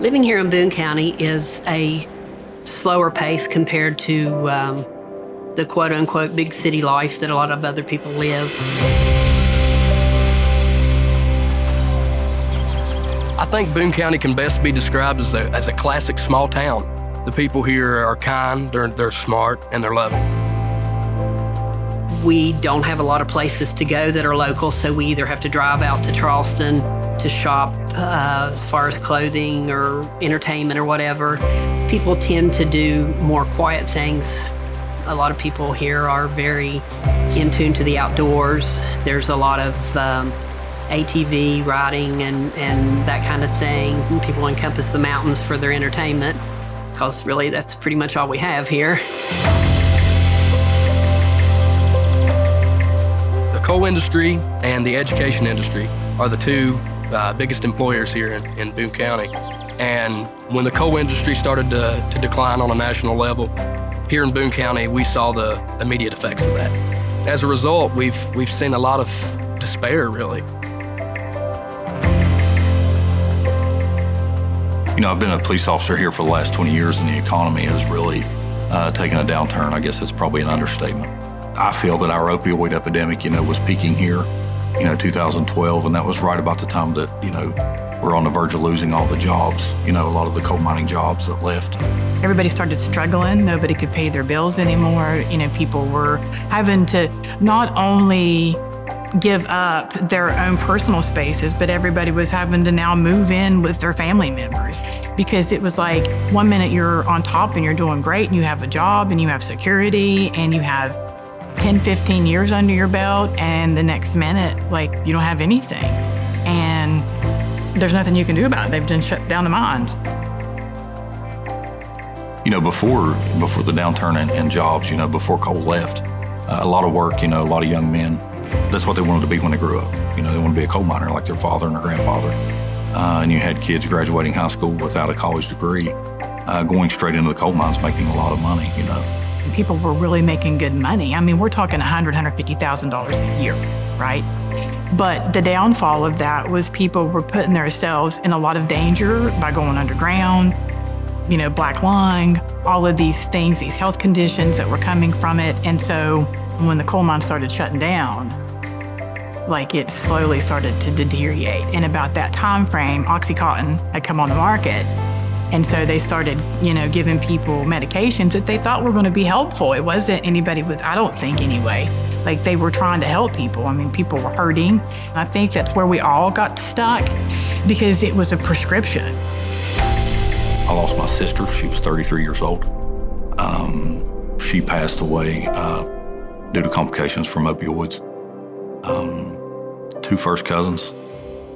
Living here in Boone County is a slower pace compared to the quote-unquote big city life that a lot of other people live. I think Boone County can best be described as a classic small town. The people here are kind, they're smart, and they're loving. We don't have a lot of places to go that are local, so we either have to drive out to Charleston to shop as far as clothing or entertainment or whatever. People tend to do more quiet things. A lot of people here are very in tune to the outdoors. There's a lot of ATV riding and that kind of thing. And people encompass the mountains for their entertainment, because really that's pretty much all we have here. The coal industry and the education industry are the two biggest employers here in Boone County. And when the coal industry started to decline on a national level, here in Boone County, we saw the immediate effects of that. As a result, we've seen a lot of despair, really. You know, I've been a police officer here for the last 20 years, and the economy has really taken a downturn. I guess that's probably an understatement. I feel that our opioid epidemic, was peaking here, 2012, and that was right about the time that, we're on the verge of losing all the jobs, a lot of the coal mining jobs that left. Everybody started struggling. Nobody could pay their bills anymore. People were having to not only give up their own personal spaces, but everybody was having to now move in with their family members, because it was like one minute you're on top and you're doing great and you have a job and you have security and you have 10, 15 years under your belt, and the next minute, you don't have anything. And there's nothing you can do about it. They've just shut down the mines. Before the downturn in jobs, before coal left, a lot of work, a lot of young men, that's what they wanted to be when they grew up. They wanted to be a coal miner like their father and their grandfather. And you had kids graduating high school without a college degree, going straight into the coal mines, making a lot of money, People were really making good money. I mean, we're talking $100,000, $150,000 a year, right? But the downfall of that was people were putting themselves in a lot of danger by going underground, black lung, all of these things, these health conditions that were coming from it. And so when the coal mine started shutting down, it slowly started to deteriorate. And about that time frame, OxyContin had come on the market. And so they started, giving people medications that they thought were going to be helpful. It wasn't anybody I don't think anyway, they were trying to help people. I mean, people were hurting. I think that's where we all got stuck, because it was a prescription. I lost my sister. She was 33 years old. She passed away due to complications from opioids. Two first cousins,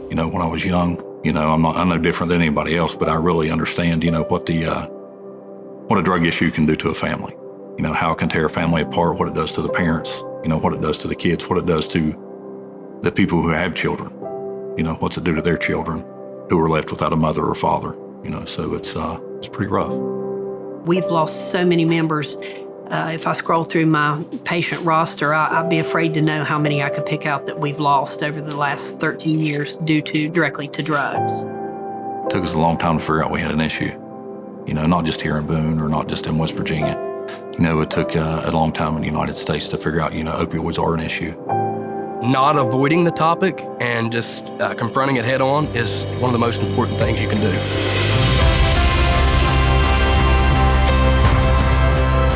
when I was young. I'm no different than anybody else, but I really understand, what a drug issue can do to a family. How it can tear a family apart, what it does to the parents, what it does to the kids, what it does to the people who have children. What's it do to their children who are left without a mother or father. So it's pretty rough. We've lost so many members. If I scroll through my patient roster, I'd be afraid to know how many I could pick out that we've lost over the last 13 years directly to drugs. It took us a long time to figure out we had an issue, not just here in Boone or not just in West Virginia. It took a long time in the United States to figure out, opioids are an issue. Not avoiding the topic and just confronting it head on is one of the most important things you can do.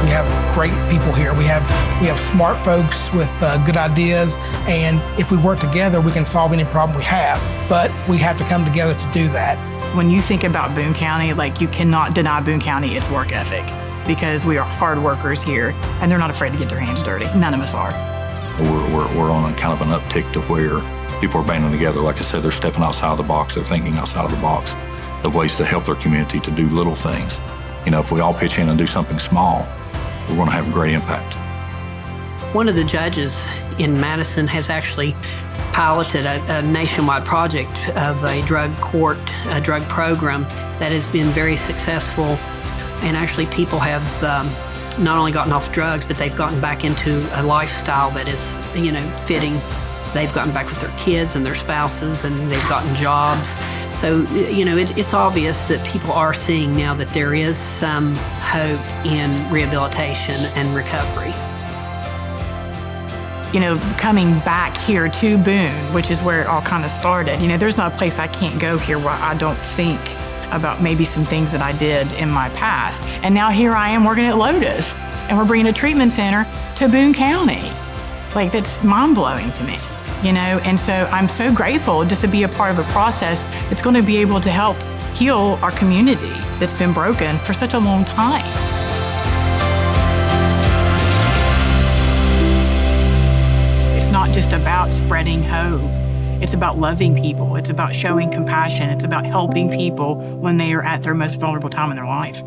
We have great people here. We have smart folks with good ideas, and if we work together, we can solve any problem we have. But we have to come together to do that. When you think about Boone County, you cannot deny Boone County its work ethic, because we are hard workers here, and they're not afraid to get their hands dirty. None of us are. We're on a kind of an uptick to where people are banding together. Like I said, they're stepping outside of the box. They're thinking outside of the box of ways to help their community to do little things. If we all pitch in and do something small, we're going to have a great impact. One of the judges in Madison has actually piloted a nationwide project of a drug program that has been very successful. And actually people have not only gotten off drugs, but they've gotten back into a lifestyle that is, fitting. They've gotten back with their kids and their spouses, and they've gotten jobs. So, it's obvious that people are seeing now that there is some hope in rehabilitation and recovery. Coming back here to Boone, which is where it all kind of started, there's not a place I can't go here where I don't think about maybe some things that I did in my past. And now here I am working at Lotus, and we're bringing a treatment center to Boone County. Like, that's mind-blowing to me, And so I'm so grateful just to be a part of a process that's going to be able to help heal our community that's been broken for such a long time. It's not just about spreading hope. It's about loving people. It's about showing compassion. It's about helping people when they are at their most vulnerable time in their life.